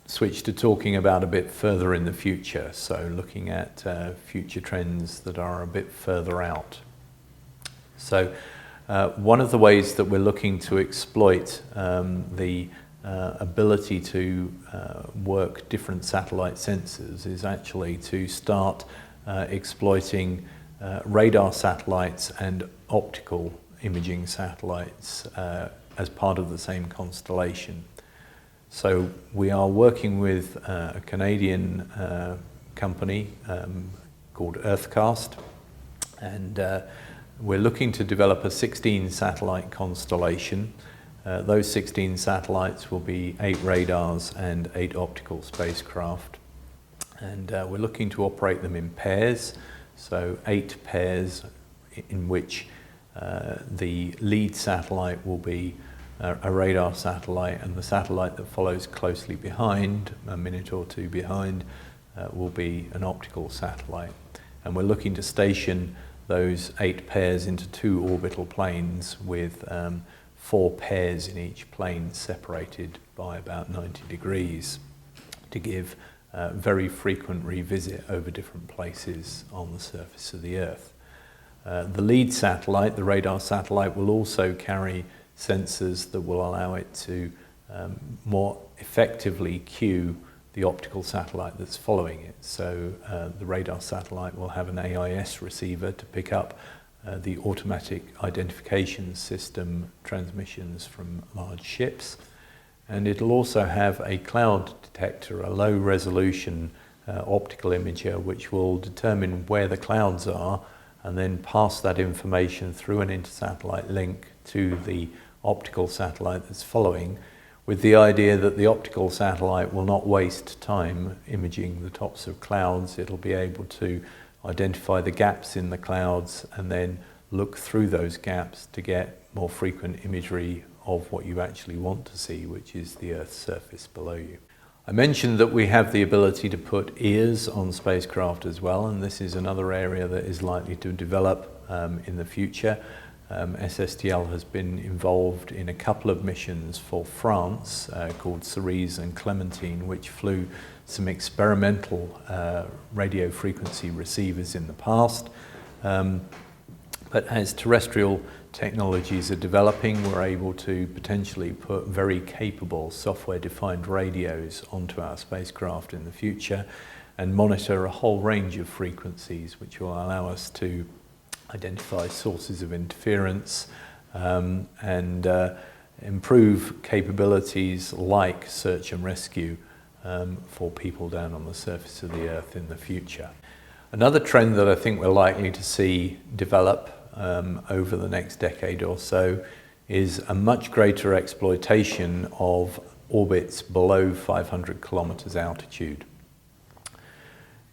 switch to talking about a bit further in the future, so looking at future trends that are a bit further out. So one of the ways that we're looking to exploit the ability to work different satellite sensors is actually to start exploiting radar satellites and optical imaging satellites as part of the same constellation. So we are working with a Canadian company called Earthcast, and we're looking to develop a 16 satellite constellation. Those 16 satellites will be 8 radars and 8 optical spacecraft, and we're looking to operate them in pairs, so 8 pairs in which the lead satellite will be a radar satellite, and the satellite that follows closely behind, a minute or two behind, will be an optical satellite. And we're looking to station those 8 pairs into 2 orbital planes with 4 pairs in each plane separated by about 90 degrees to give very frequent revisit over different places on the surface of the Earth. The lead satellite, the radar satellite, will also carry sensors that will allow it to more effectively cue the optical satellite that's following it. So the radar satellite will have an AIS receiver to pick up the automatic identification system transmissions from large ships, and it'll also have a cloud detector, a low resolution optical imager, which will determine where the clouds are and then pass that information through an inter-satellite link to the optical satellite that's following, with the idea that the optical satellite will not waste time imaging the tops of clouds. It'll be able to identify the gaps in the clouds and then look through those gaps to get more frequent imagery of what you actually want to see, which is the Earth's surface below you. I mentioned that we have the ability to put ears on spacecraft as well, and this is another area that is likely to develop in the future. SSTL has been involved in a couple of missions for France called Cerise and Clementine, which flew some experimental radio frequency receivers in the past. But as terrestrial technologies are developing, we're able to potentially put very capable software-defined radios onto our spacecraft in the future and monitor a whole range of frequencies, which will allow us to identify sources of interference and improve capabilities like search and rescue for people down on the surface of the Earth in the future. Another trend that I think we're likely to see develop over the next decade or so is a much greater exploitation of orbits below 500 kilometers altitude.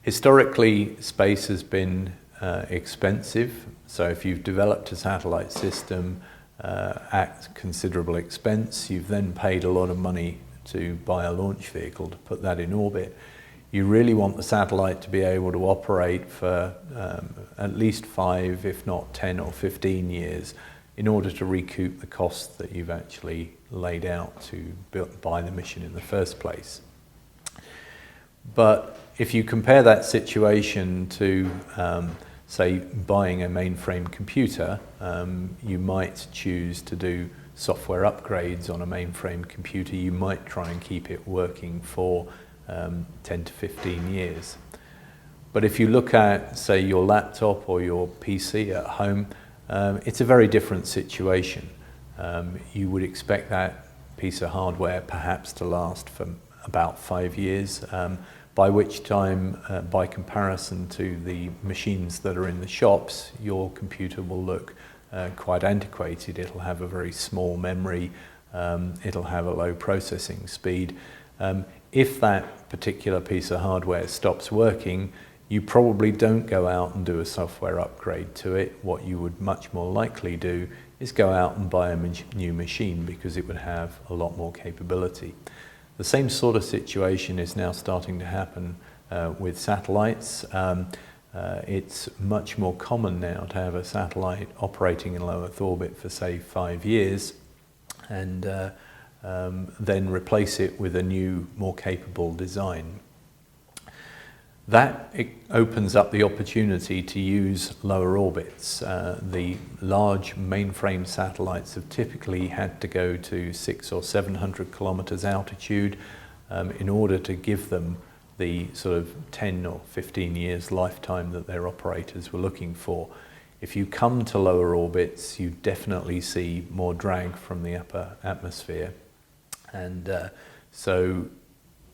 Historically, space has been expensive, so if you've developed a satellite system at considerable expense, you've then paid a lot of money to buy a launch vehicle to put that in orbit. You really want the satellite to be able to operate for at least 5, if not 10 or 15 years in order to recoup the costs that you've actually laid out to buy the mission in the first place. But if you compare that situation to, say, buying a mainframe computer, you might choose to do software upgrades on a mainframe computer. You might try and keep it working for 10 to 15 years. But if you look at, say, your laptop or your PC at home, it's a very different situation. You would expect that piece of hardware perhaps to last for about 5 years, by which time, by comparison to the machines that are in the shops, your computer will look quite antiquated. It'll have a very small memory, it'll have a low processing speed. If that particular piece of hardware stops working, you probably don't go out and do a software upgrade to it. What you would much more likely do is go out and buy a new machine because it would have a lot more capability. The same sort of situation is now starting to happen with satellites. It's much more common now to have a satellite operating in low Earth orbit for, say, 5 years, and then replace it with a new, more capable design. That opens up the opportunity to use lower orbits. The large mainframe satellites have typically had to go to 600 or 700 kilometers altitude in order to give them the sort of 10 or 15 years lifetime that their operators were looking for. If you come to lower orbits, you definitely see more drag from the upper atmosphere. And so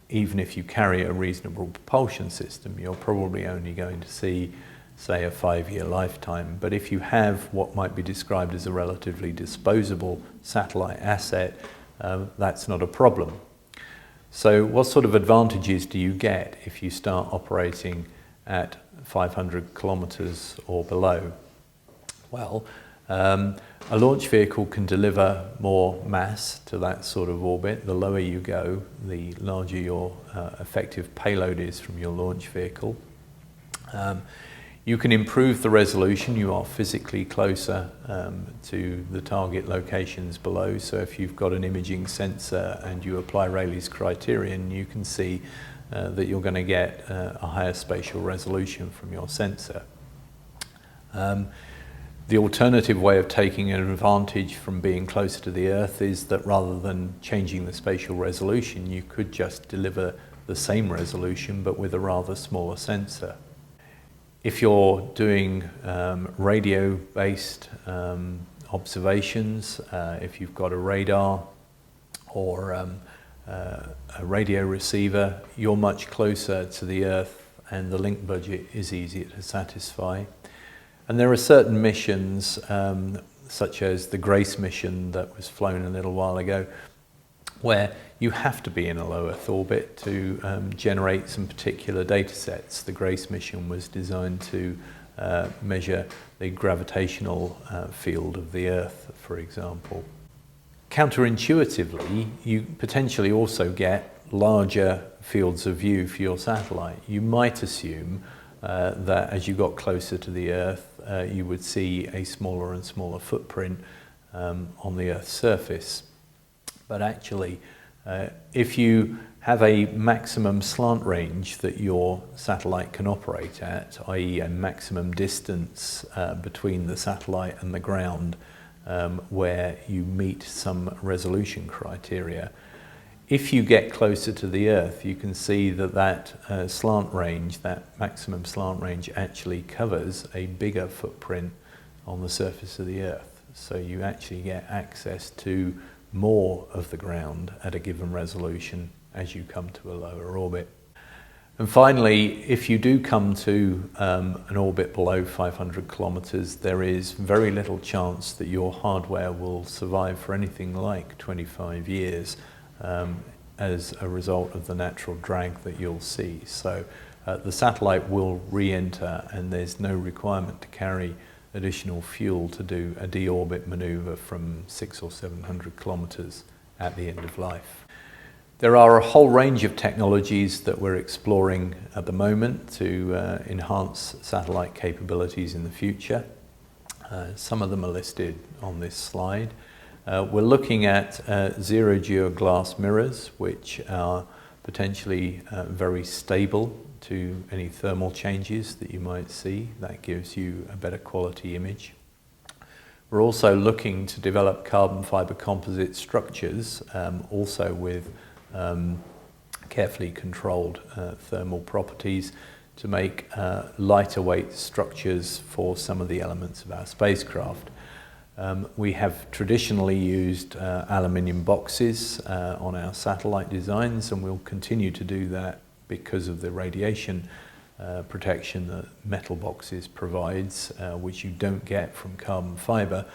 even if you carry a reasonable propulsion system, you're probably only going to see, say, a 5-year lifetime. But if you have what might be described as a relatively disposable satellite asset, that's not a problem. So what sort of advantages do you get if you start operating at 500 kilometers or below? Well, a launch vehicle can deliver more mass to that sort of orbit. The lower you go, the larger your effective payload is from your launch vehicle. You can improve the resolution. You are physically closer to the target locations below. So if you've got an imaging sensor and you apply Rayleigh's criterion, you can see that you're going to get a higher spatial resolution from your sensor. The alternative way of taking an advantage from being closer to the Earth is that rather than changing the spatial resolution, you could just deliver the same resolution but with a rather smaller sensor. If you're doing radio-based observations, if you've got a radar or a radio receiver, you're much closer to the Earth and the link budget is easier to satisfy. And there are certain missions, such as the GRACE mission that was flown a little while ago, where you have to be in a low Earth orbit to generate some particular data sets. The GRACE mission was designed to measure the gravitational field of the Earth, for example. Counterintuitively, you potentially also get larger fields of view for your satellite. You might assume that as you got closer to the Earth, you would see a smaller and smaller footprint on the Earth's surface. But actually, if you have a maximum slant range that your satellite can operate at, i.e. a maximum distance between the satellite and the ground where you meet some resolution criteria, if you get closer to the Earth, you can see that that slant range, that maximum slant range, actually covers a bigger footprint on the surface of the Earth. So you actually get access to more of the ground at a given resolution as you come to a lower orbit. And finally, if you do come to an orbit below 500 kilometers, there is very little chance that your hardware will survive for anything like 25 years. As a result of the natural drag that you'll see. So the satellite will re-enter and there's no requirement to carry additional fuel to do a deorbit maneuver from 600 or 700 kilometers at the end of life. There are a whole range of technologies that we're exploring at the moment to enhance satellite capabilities in the future. Some of them are listed on this slide. We're looking at zero-geo glass mirrors, which are potentially very stable to any thermal changes that you might see. That gives you a better quality image. We're also looking to develop carbon fiber composite structures, also with carefully controlled thermal properties to make lighter weight structures for some of the elements of our spacecraft. We have traditionally used aluminium boxes on our satellite designs, and we'll continue to do that because of the radiation protection that metal boxes provides, which you don't get from carbon fiber.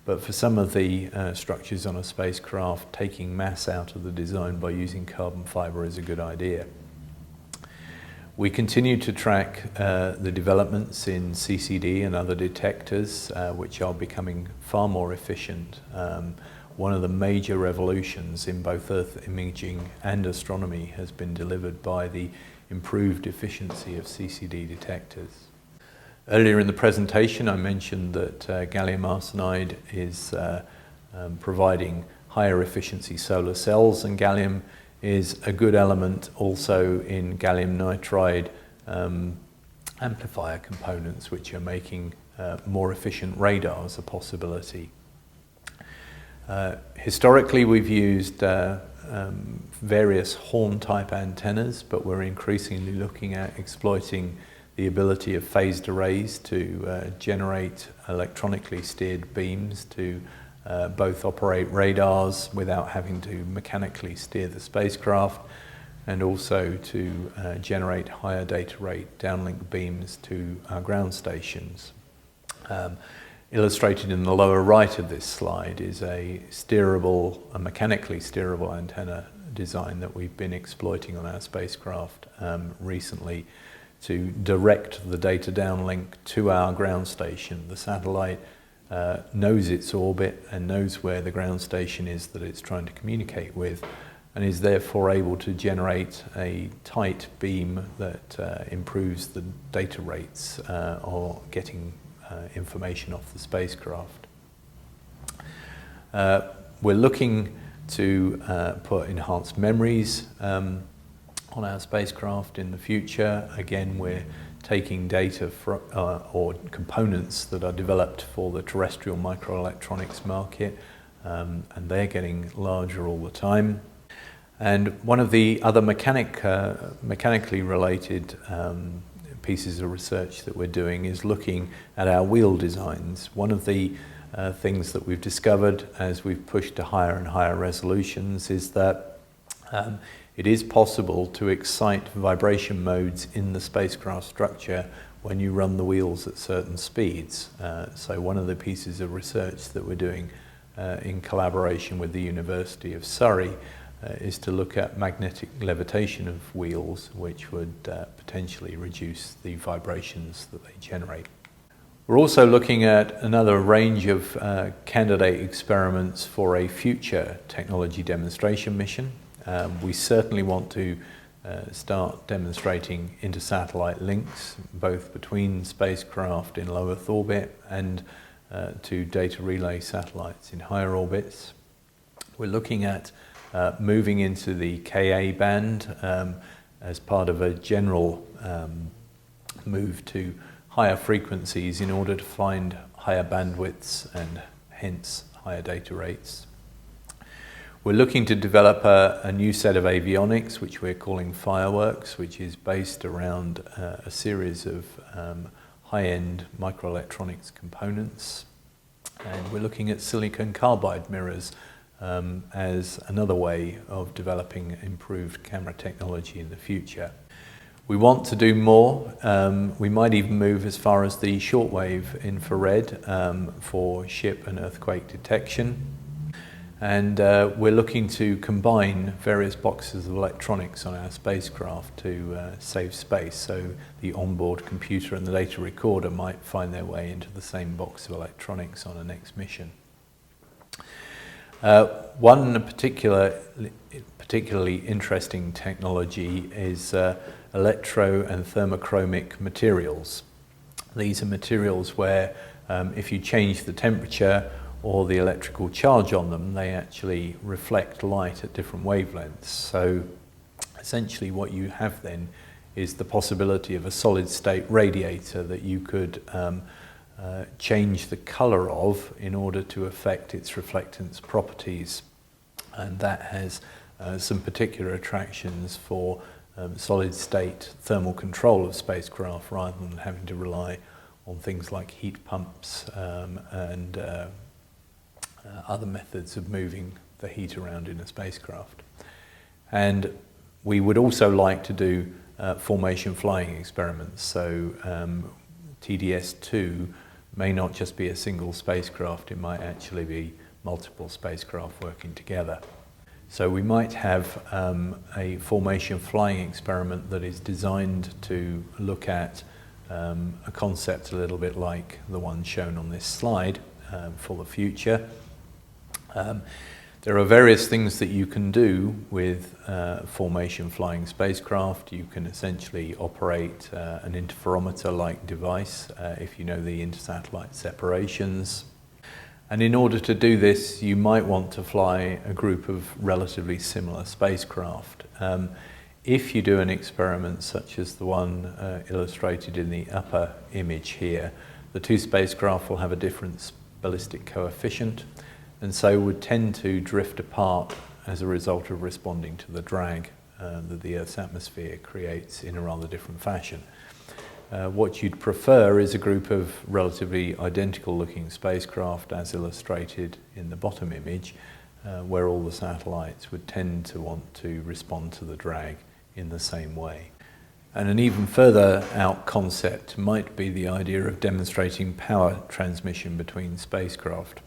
But for some of the structures on a spacecraft, taking mass out of the design by using carbon fiber is a good idea. We continue to track the developments in CCD and other detectors, which are becoming far more efficient. One of the major revolutions in both Earth imaging and astronomy has been delivered by the improved efficiency of CCD detectors. Earlier in the presentation, I mentioned that gallium arsenide is providing higher efficiency solar cells, and gallium is a good element also in gallium nitride amplifier components, which are making more efficient radars a possibility. Historically, we've used various horn-type antennas, but we're increasingly looking at exploiting the ability of phased arrays to generate electronically steered beams to both operate radars without having to mechanically steer the spacecraft, and also to generate higher data rate downlink beams to our ground stations. Illustrated in the lower right of this slide is a mechanically steerable antenna design that we've been exploiting on our spacecraft recently to direct the data downlink to our ground station. The satellite knows its orbit and knows where the ground station is that it's trying to communicate with, and is therefore able to generate a tight beam that improves the data rates or getting information off the spacecraft. We're looking to put enhanced memories on our spacecraft in the future. Again, we're taking data or components that are developed for the terrestrial microelectronics market, and they're getting larger all the time. And one of the other mechanically related pieces of research that we're doing is looking at our wheel designs. One of the things that we've discovered as we've pushed to higher and higher resolutions is that it is possible to excite vibration modes in the spacecraft structure when you run the wheels at certain speeds. So one of the pieces of research that we're doing in collaboration with the University of Surrey is to look at magnetic levitation of wheels, which would potentially reduce the vibrations that they generate. We're also looking at another range of candidate experiments for a future technology demonstration mission. We certainly want to start demonstrating inter-satellite links, both between spacecraft in low Earth orbit and to data relay satellites in higher orbits. We're looking at moving into the Ka band as part of a general move to higher frequencies in order to find higher bandwidths and hence higher data rates. We're looking to develop a new set of avionics, which we're calling Fireworks, which is based around a series of high-end microelectronics components. And we're looking at silicon carbide mirrors as another way of developing improved camera technology in the future. We want to do more. We might even move as far as the shortwave infrared for ship and earthquake detection. And we're looking to combine various boxes of electronics on our spacecraft to save space, so the onboard computer and the data recorder might find their way into the same box of electronics on a next mission. One particularly interesting technology is electro and thermochromic materials. These are materials where if you change the temperature or the electrical charge on them, they actually reflect light at different wavelengths. So essentially what you have then is the possibility of a solid state radiator that you could change the color of in order to affect its reflectance properties. And that has some particular attractions for solid state thermal control of spacecraft rather than having to rely on things like heat pumps and other methods of moving the heat around in a spacecraft. And we would also like to do formation flying experiments. So TDS-2 may not just be a single spacecraft, it might actually be multiple spacecraft working together. So we might have a formation flying experiment that is designed to look at a concept a little bit like the one shown on this slide for the future. There are various things that you can do with formation flying spacecraft. You can essentially operate an interferometer-like device if you know the intersatellite separations. And in order to do this, you might want to fly a group of relatively similar spacecraft. If you do an experiment such as the one illustrated in the upper image here, the two spacecraft will have a different ballistic coefficient and so would tend to drift apart as a result of responding to the drag that the Earth's atmosphere creates in a rather different fashion. What you'd prefer is a group of relatively identical looking spacecraft as illustrated in the bottom image, where all the satellites would tend to want to respond to the drag in the same way. And an even further out concept might be the idea of demonstrating power transmission between spacecraft.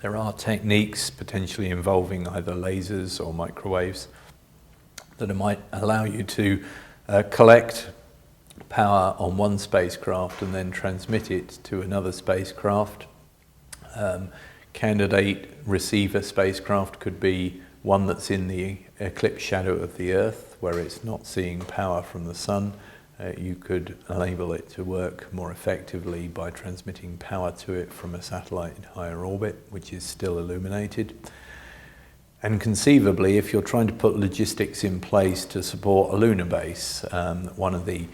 There are techniques potentially involving either lasers or microwaves that might allow you to collect power on one spacecraft and then transmit it to another spacecraft. Candidate receiver spacecraft could be one that's in the eclipse shadow of the Earth, where it's not seeing power from the sun. You could enable it to work more effectively by transmitting power to it from a satellite in higher orbit, which is still illuminated. And conceivably, if you're trying to put logistics in place to support a lunar base, one of the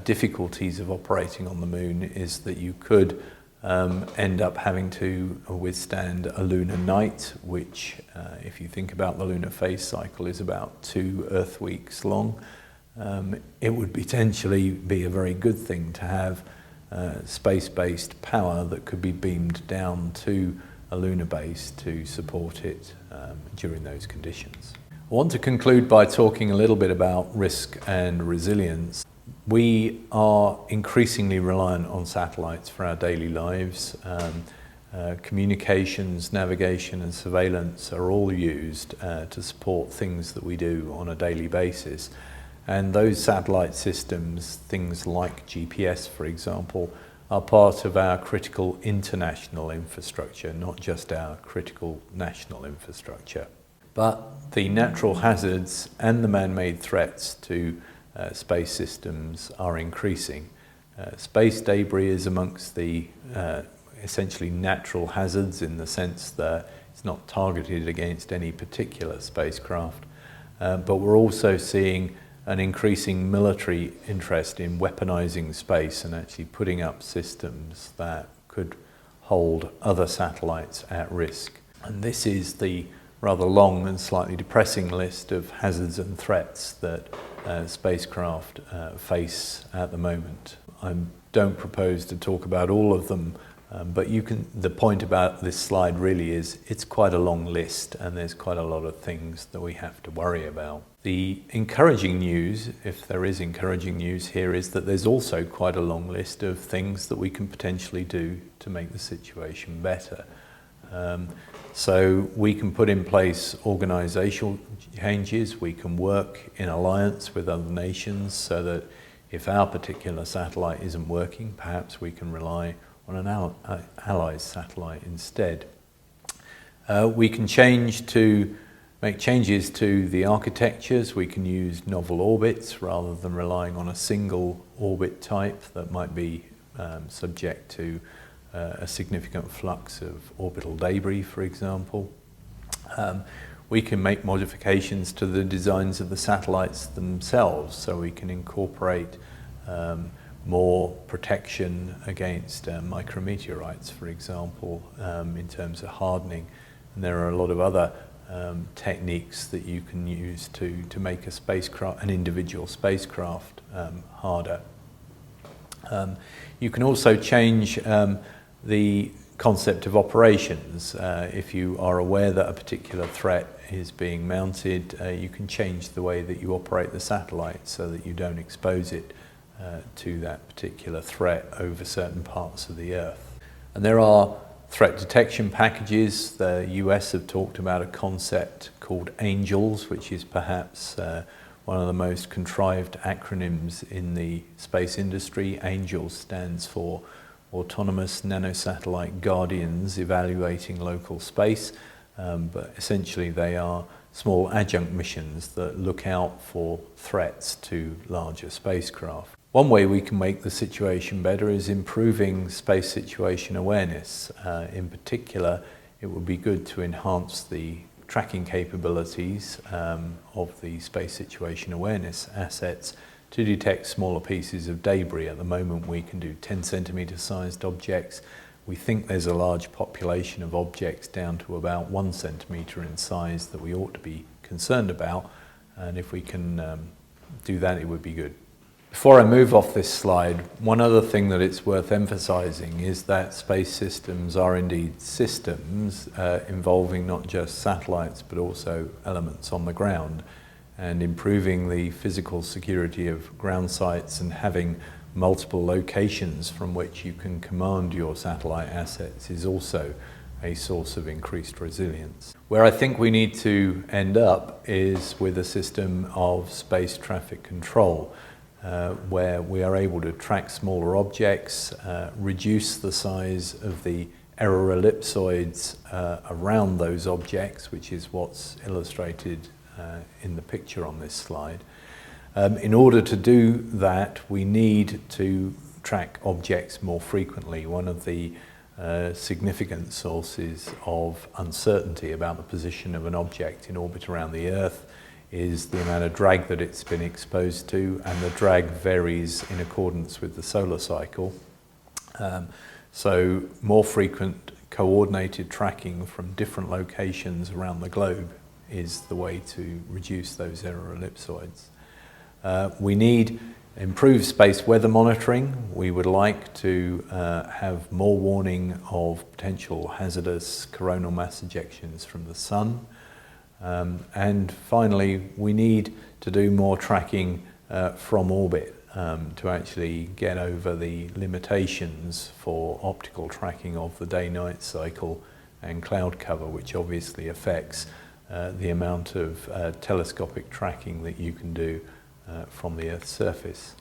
difficulties of operating on the moon is that you could end up having to withstand a lunar night, which, if you think about the lunar phase cycle, is about 2 Earth weeks long. It would potentially be a very good thing to have space-based power that could be beamed down to a lunar base to support it during those conditions. I want to conclude by talking a little bit about risk and resilience. We are increasingly reliant on satellites for our daily lives. Communications, navigation and surveillance are all used to support things that we do on a daily basis. And those satellite systems, things like GPS for example, are part of our critical international infrastructure, not just our critical national infrastructure. But the natural hazards and the man-made threats to space systems are increasing. Space debris is amongst the essentially natural hazards in the sense that it's not targeted against any particular spacecraft, but we're also seeing an increasing military interest in weaponizing space and actually putting up systems that could hold other satellites at risk. And this is the rather long and slightly depressing list of hazards and threats that spacecraft face at the moment. I don't propose to talk about all of them, but the point about this slide really is it's quite a long list and there's quite a lot of things that we have to worry about. The encouraging news, if there is encouraging news here, is that there's also quite a long list of things that we can potentially do to make the situation better. So we can put in place organisational changes, we can work in alliance with other nations so that if our particular satellite isn't working, perhaps we can rely on an allied satellite instead. We can make changes to the architectures. We can use novel orbits rather than relying on a single orbit type that might be subject to a significant flux of orbital debris, for example. We can make modifications to the designs of the satellites themselves, so we can incorporate more protection against micrometeorites, for example, in terms of hardening. And there are a lot of other techniques that you can use to make an individual spacecraft harder. You can also change the concept of operations. If you are aware that a particular threat is being mounted, you can change the way that you operate the satellite so that you don't expose it to that particular threat over certain parts of the Earth. And there are threat detection packages. The US have talked about a concept called ANGELS, which is perhaps one of the most contrived acronyms in the space industry. ANGELS stands for Autonomous Nanosatellite Guardians Evaluating Local Space, but essentially they are small adjunct missions that look out for threats to larger spacecraft. One way we can make the situation better is improving space situation awareness. In particular, it would be good to enhance the tracking capabilities of the space situation awareness assets to detect smaller pieces of debris. At the moment we can do 10 centimetre sized objects. We think there's a large population of objects down to about 1 centimetre in size that we ought to be concerned about, and if we can do that, it would be good. Before I move off this slide, one other thing that it's worth emphasising is that space systems are indeed systems involving not just satellites but also elements on the ground, and improving the physical security of ground sites and having multiple locations from which you can command your satellite assets is also a source of increased resilience. Where I think we need to end up is with a system of space traffic control, where we are able to track smaller objects, reduce the size of the error ellipsoids around those objects, which is what's illustrated in the picture on this slide. In order to do that, we need to track objects more frequently. One of the significant sources of uncertainty about the position of an object in orbit around the Earth is the amount of drag that it's been exposed to, and the drag varies in accordance with the solar cycle. So more frequent coordinated tracking from different locations around the globe is the way to reduce those error ellipsoids. We need improved space weather monitoring. We would like to have more warning of potential hazardous coronal mass ejections from the sun. And finally, we need to do more tracking from orbit to actually get over the limitations for optical tracking of the day-night cycle and cloud cover, which obviously affects the amount of telescopic tracking that you can do from the Earth's surface.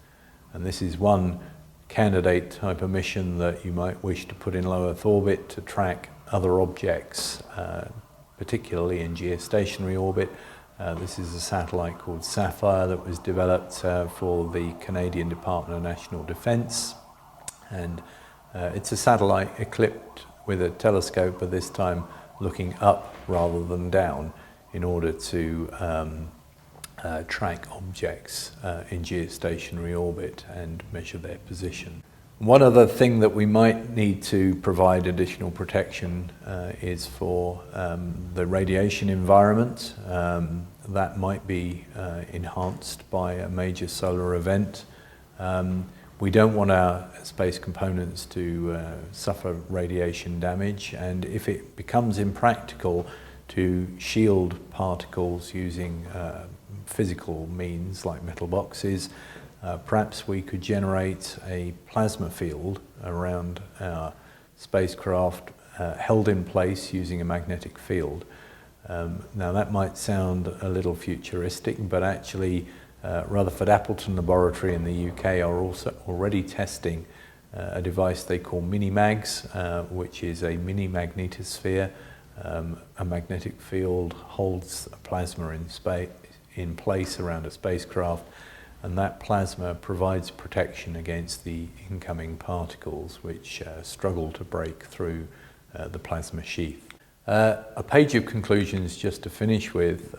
And this is one candidate type of mission that you might wish to put in low Earth orbit to track other objects, particularly in geostationary orbit. This is a satellite called Sapphire that was developed for the Canadian Department of National Defence, and it's a satellite equipped with a telescope, but this time looking up rather than down, in order to track objects in geostationary orbit and measure their position. One other thing that we might need to provide additional protection is for the radiation environment. That might be enhanced by a major solar event. We don't want our space components to suffer radiation damage, and if it becomes impractical to shield particles using physical means like metal boxes, perhaps we could generate a plasma field around our spacecraft held in place using a magnetic field. Now that might sound a little futuristic, but actually Rutherford Appleton Laboratory in the UK are also already testing a device they call Mini-Mags, which is a mini magnetosphere. A magnetic field holds a plasma in place around a spacecraft, and that plasma provides protection against the incoming particles which struggle to break through the plasma sheath. A page of conclusions just to finish with.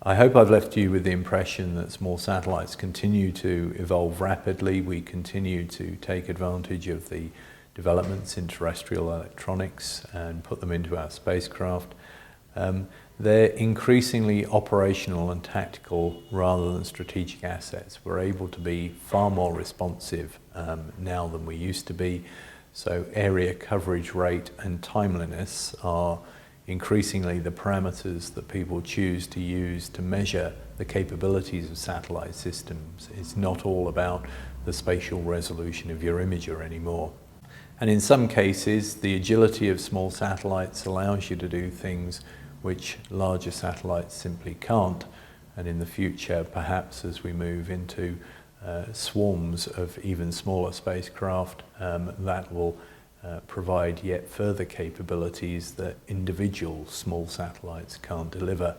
I hope I've left you with the impression that small satellites continue to evolve rapidly. We continue to take advantage of the developments in terrestrial electronics and put them into our spacecraft. They're increasingly operational and tactical rather than strategic assets. We're able to be far more responsive now than we used to be. So area coverage rate and timeliness are increasingly the parameters that people choose to use to measure the capabilities of satellite systems. It's not all about the spatial resolution of your imager anymore. And in some cases, the agility of small satellites allows you to do things which larger satellites simply can't. And in the future, perhaps as we move into swarms of even smaller spacecraft, that will provide yet further capabilities that individual small satellites can't deliver.